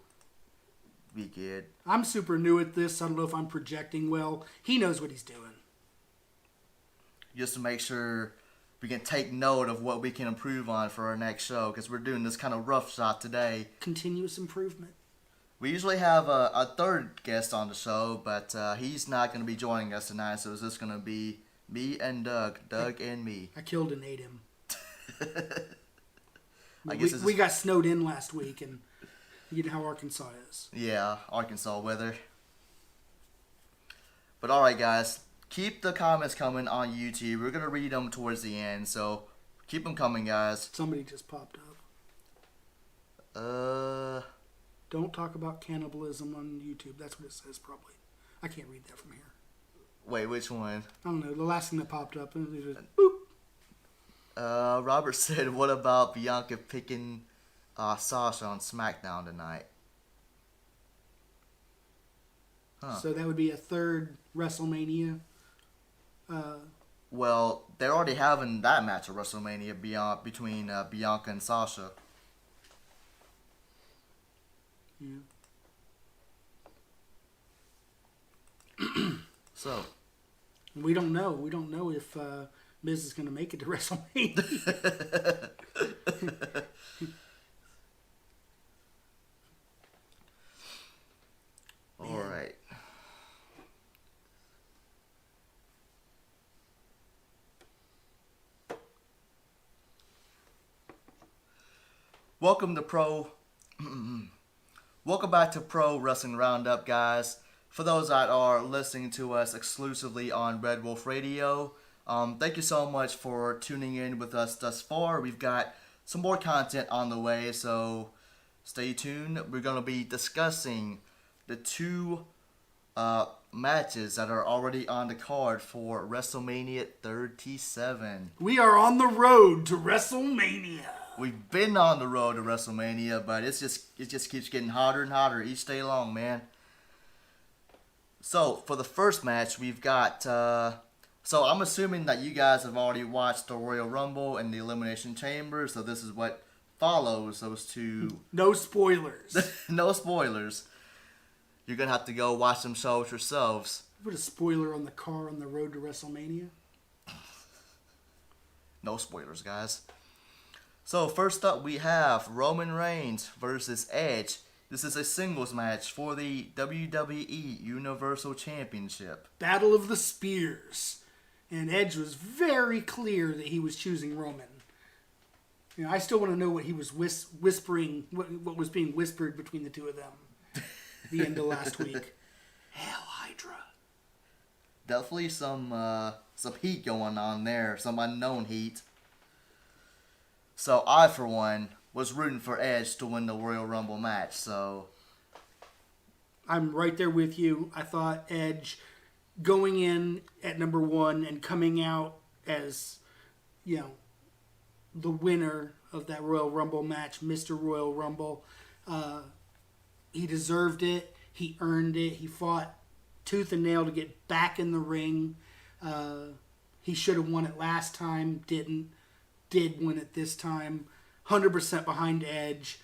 we could... I'm super new at this. I don't know if I'm projecting well. He knows what he's doing. Just to make sure we can take note of what we can improve on for our next show, because we're doing this kind of rough shot today. Continuous improvement. We usually have a third guest on the show, but he's not going to be joining us tonight, so it's just going to be me and Doug and me. I killed and ate him. I guess we got snowed in last week, and you know how Arkansas is. Yeah, Arkansas weather. But alright, guys, keep the comments coming on YouTube. We're going to read them towards the end, so keep them coming, guys. Somebody just popped up. Don't talk about cannibalism on YouTube. That's what it says, probably. I can't read that from here. Wait, which one? I don't know. The last thing that popped up, and it was just, boop. Robert said, what about Bianca picking Sasha on SmackDown tonight? Huh. So that would be a third WrestleMania. Well, they're already having that match at WrestleMania between Bianca and Sasha. Yeah. So. We don't know. We don't know if Miz is going to make it to WrestleMania. All right. Welcome back to Pro Wrestling Roundup, guys. For those that are listening to us exclusively on Red Wolf Radio, thank you so much for tuning in with us thus far. We've got some more content on the way, so stay tuned. We're going to be discussing the 2 matches that are already on the card for WrestleMania 37. We are on the road to WrestleMania. We've been on the road to WrestleMania, but it just keeps getting hotter and hotter each day long, man. So, for the first match, we've got... so, I'm assuming that you guys have already watched the Royal Rumble and the Elimination Chamber, so this is what follows those 2... No spoilers. No spoilers. You're going to have to go watch them shows yourselves. Put a spoiler on the car on the road to WrestleMania. No spoilers, guys. So, first up, we have Roman Reigns versus Edge. This is a singles match for the WWE Universal Championship. Battle of the Spears. And Edge was very clear that he was choosing Roman. You know, I still want to know what he was whispering, what was being whispered between the two of them. The end of last week. Hail Hydra. Definitely some heat going on there, some unknown heat. So I, for one, was rooting for Edge to win the Royal Rumble match, so... I'm right there with you. I thought Edge going in at number 1 and coming out as, you know, the winner of that Royal Rumble match, Mr. Royal Rumble, he deserved it. He earned it. He fought tooth and nail to get back in the ring. He should have won it last time, didn't. did win it this time. 100% behind Edge.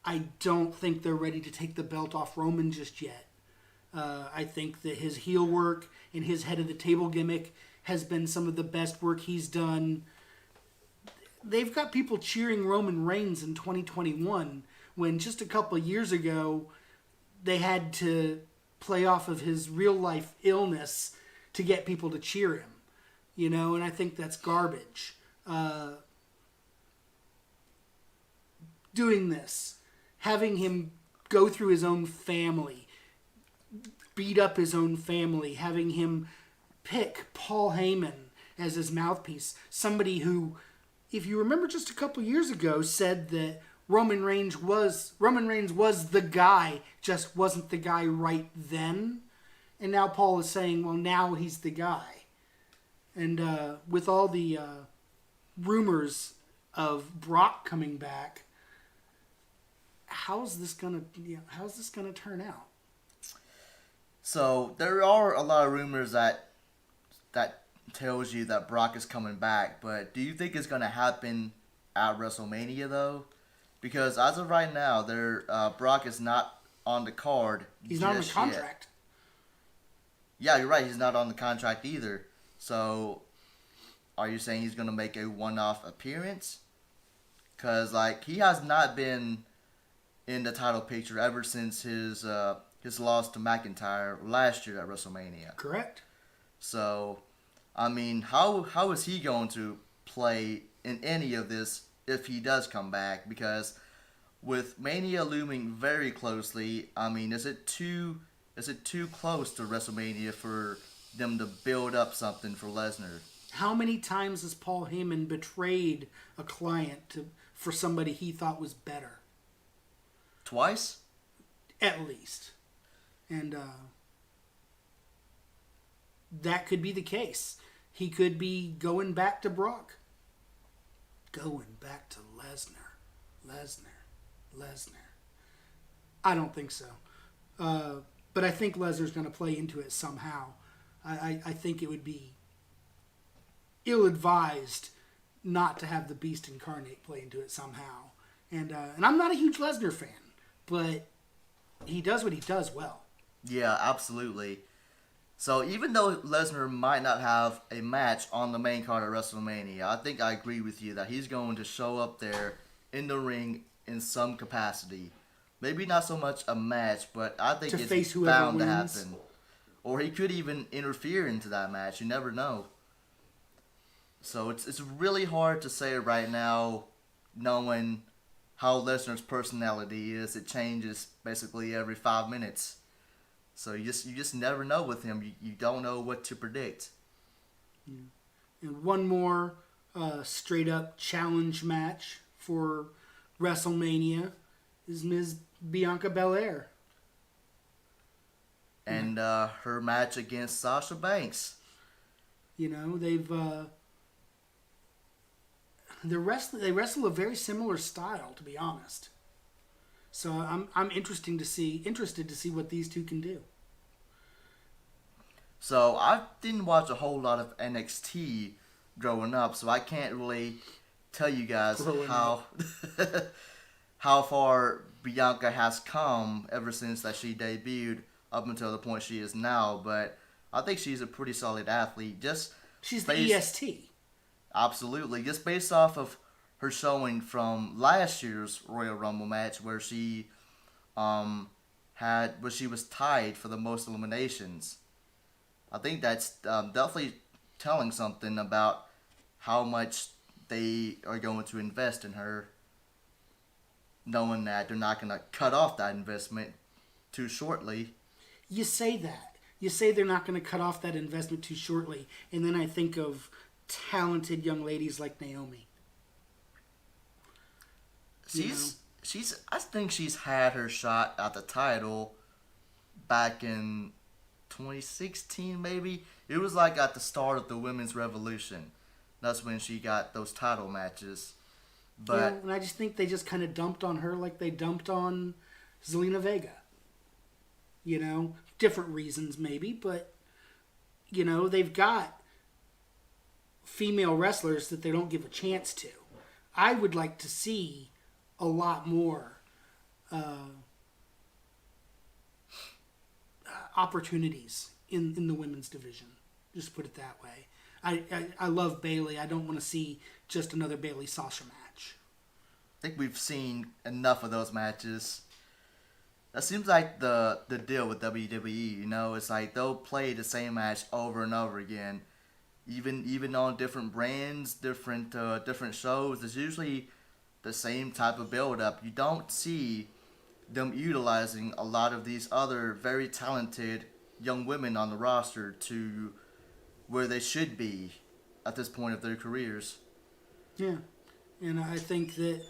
I don't think they're ready to take the belt off Roman just yet. I think that his heel work and his head of the table gimmick has been some of the best work he's done. They've got people cheering Roman Reigns in 2021 when just a couple of years ago they had to play off of his real life illness to get people to cheer him. You know, and I think that's garbage. Doing this, having him go through his own family, beat up his own family, having him pick Paul Heyman as his mouthpiece, somebody who, if you remember just a couple years ago, said that Roman Reigns was the guy, just wasn't the guy right then. And now Paul is saying, well, now he's the guy. And with all the rumors of Brock coming back, how's this gonna turn out? So there are a lot of rumors that tells you that Brock is coming back, but do you think it's gonna happen at WrestleMania though? Because as of right now, Brock is not on the card. He's not on the contract. Yeah, you're right. He's not on the contract either. So, are you saying he's gonna make a one-off appearance? Because he has not been in the title picture ever since his loss to McIntyre last year at WrestleMania. Correct. So, I mean, how is he going to play in any of this if he does come back? Because with Mania looming very closely, I mean, is it too close to WrestleMania for them to build up something for Lesnar? How many times has Paul Heyman betrayed a client for somebody he thought was better? Twice? At least. And that could be the case. He could be going back to Brock. Going back to Lesnar. I don't think so. But I think Lesnar's going to play into it somehow. I think it would be ill-advised not to have the Beast Incarnate play into it somehow. And I'm not a huge Lesnar fan, but he does what he does well. Yeah, absolutely. So even though Lesnar might not have a match on the main card of WrestleMania, I think I agree with you that he's going to show up there in the ring in some capacity. Maybe not so much a match, but I think it's bound to happen. Or he could even interfere into that match. You never know. So it's really hard to say right now, knowing how Lesnar's personality is. It changes basically every 5 minutes. So you just never know with him. You don't know what to predict. Yeah. And one more straight up challenge match for WrestleMania is Ms. Bianca Belair. And her match against Sasha Banks. You know, they wrestle a very similar style, to be honest. So I'm interested to see what these two can do. So I didn't watch a whole lot of NXT growing up, so I can't really tell you guys how far Bianca has come ever since that she debuted up until the point she is now. But I think she's a pretty solid athlete. She's the EST. Absolutely, just based off of her showing from last year's Royal Rumble match, where she she was tied for the most eliminations. I think that's definitely telling something about how much they are going to invest in her, knowing that they're not going to cut off that investment too shortly. You say that. You say they're not going to cut off that investment too shortly, and then I think of talented young ladies like Naomi. I think she's had her shot at the title back in 2016, maybe. It was like at the start of the women's revolution. That's when she got those title matches. But yeah, and I just think they just kind of dumped on her like they dumped on Zelina Vega. You know, different reasons maybe, but you know, they've got female wrestlers that they don't give a chance to. I would like to see a lot more opportunities in the women's division. Just put it that way. I love Bayley. I don't want to see just another Bayley Sasha match. I think we've seen enough of those matches. That seems like the deal with WWE. You know, it's like they'll play the same match over and over again, even on different brands, different shows. It's usually the same type of build up. You don't see them utilizing a lot of these other very talented young women on the roster to where they should be at this point of their careers. Yeah, and I think that,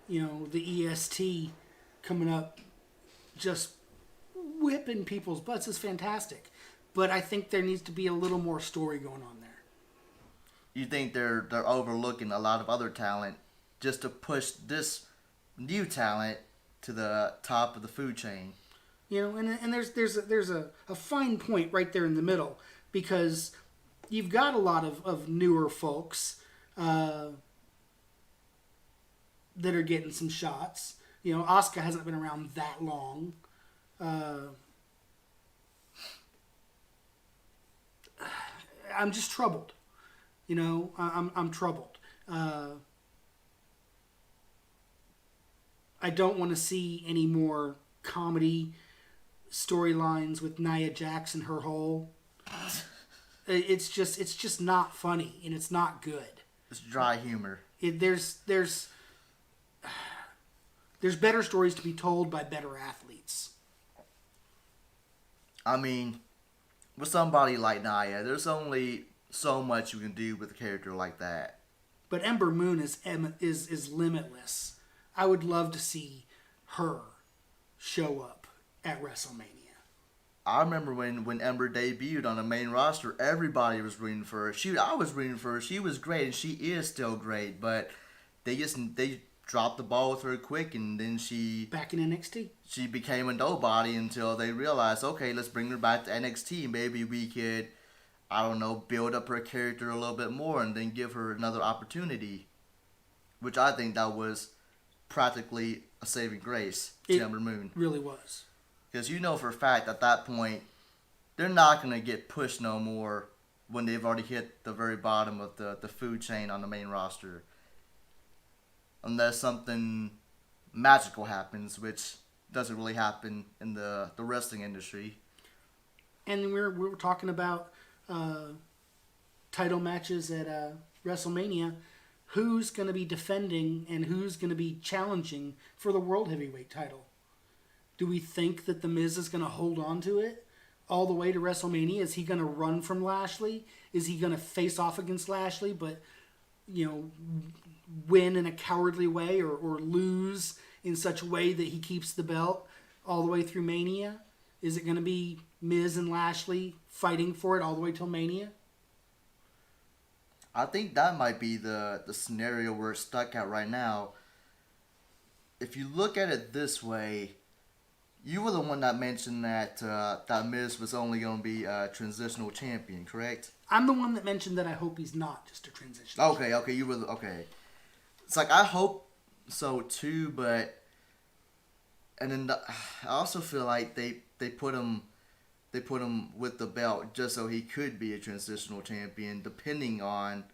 you know, the EST coming up, just whipping people's butts is fantastic. But I think there needs to be a little more story going on there. You think they're overlooking a lot of other talent just to push this new talent to the top of the food chain? You know, and there's a fine point right there in the middle, because you've got a lot of newer folks that are getting some shots. You know, Asuka hasn't been around that long. I'm just troubled. You know, I'm troubled. I don't want to see any more comedy storylines with Nia Jax and her hole. It's just not funny, and it's not good. It's dry humor. There's better stories to be told by better athletes. I mean, with somebody like Nia, there's only so much you can do with a character like that. But Ember Moon is limitless. I would love to see her show up at WrestleMania. I remember when Ember debuted on the main roster, everybody was rooting for her. I was rooting for her. She was great, and she is still great. But they dropped the ball with her quick, and then back in NXT. She became a nobody until they realized, okay, let's bring her back to NXT. Maybe we could, I don't know, build up her character a little bit more, and then give her another opportunity. Which I think that was practically a saving grace to Ember Moon. Really was. Because you know for a fact at that point, they're not going to get pushed no more when they've already hit the very bottom of the food chain on the main roster. Unless something magical happens, which doesn't really happen in the wrestling industry. And we were talking about title matches at WrestleMania. Who's going to be defending and who's going to be challenging for the World Heavyweight title? Do we think that The Miz is going to hold on to it all the way to WrestleMania? Is he going to run from Lashley? Is he going to face off against Lashley, but, you know, win in a cowardly way or lose in such a way that he keeps the belt all the way through Mania? Is it going to be Miz and Lashley fighting for it all the way till Mania? I think that might be the scenario we're stuck at right now. If you look at it this way, you were the one that mentioned that Miz was only going to be a transitional champion, correct? I'm the one that mentioned that I hope he's not just a transitional champion. Okay, you were okay. It's like I hope so too, but and then I also feel like they put him with the belt just so he could be a transitional champion, depending on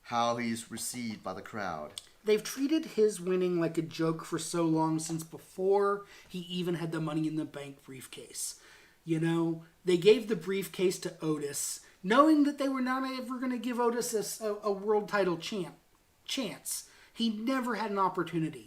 how he's received by the crowd. They've treated his winning like a joke for so long, since before he even had the Money in the Bank briefcase. You know, they gave the briefcase to Otis, knowing that they were not ever going to give Otis a world title chance. He never had an opportunity.